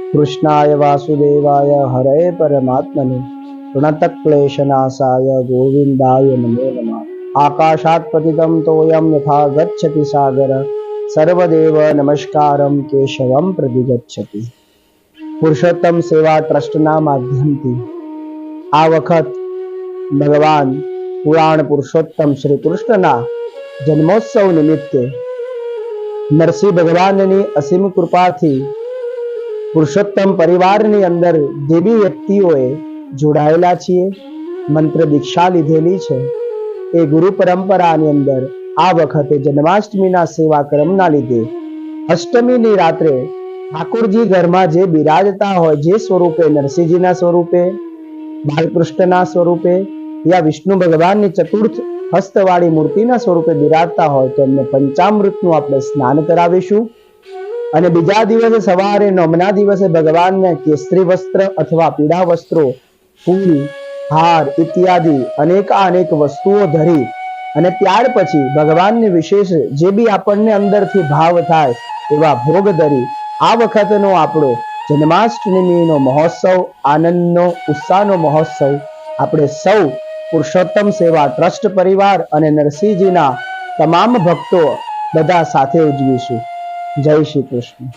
कृष्णाय वासुदेवाय हरे परमात्मने प्रणतक्लेशनाशाय गोविंदाय नमो नमः। आकाशात् पतितं तोयं यथा गच्छति सागर सर्वदेव नमस्कारं केशवं प्रति गच्छति। पुरुषोत्तम सेवा ट्रस्टના માધ્યમથી આ વખત ભગવાન પુરાણ પુરુષોત્તમ શ્રી કૃષ્ણના જન્મોત્સવ નિમિત્તે નરસિંહ ભગવાનની અસીમ કૃપાથી પુરુષોત્તમ પરિવારની અંદર જે બી વ્યક્તિઓએ જોડાયેલા છીએ, મંત્ર દીક્ષા લીધેલી છે, એ ગુરુ પરંપરાની અંદર આ વખતે જન્માષ્ટમીના સેવા ક્રમના લીધે અષ્ટમીની રાત્રે ઠાકોરજી ઘરમાં જે બિરાજતા હોય, જે સ્વરૂપે નરસિંહજીના સ્વરૂપે, બાલકૃષ્ણના સ્વરૂપે યા વિષ્ણુ ભગવાનની ચતુર્થ હસ્તવાળી મૂર્તિના સ્વરૂપે બિરાજતા હોય તો એમને પંચામૃતનું આપણે સ્નાન કરાવીશું અને બીજા દિવસે સવારે નોમના દિવસે ભગવાનને કેસરી વસ્ત્ર અથવા પીળા વસ્ત્રો, ફૂલ, હાર ઇત્યાદિ અનેક વસ્તુઓ ધરી અને ત્યાર પછી ભગવાનની વિશેષ જે બી આપણને અંદરથી ભાવ થાય એવા ભોગ ધરી આ વખતનો આપણો જન્માષ્ટમીનો મહોત્સવ, આનંદનો ઉત્સાહનો મહોત્સવ આપણે સૌ પુરુષોત્તમ સેવા ટ્રસ્ટ પરિવાર અને નરસિંહજીના તમામ ભક્તો બધા સાથે ઉજવીશું। જય શ્રી કૃષ્ણ।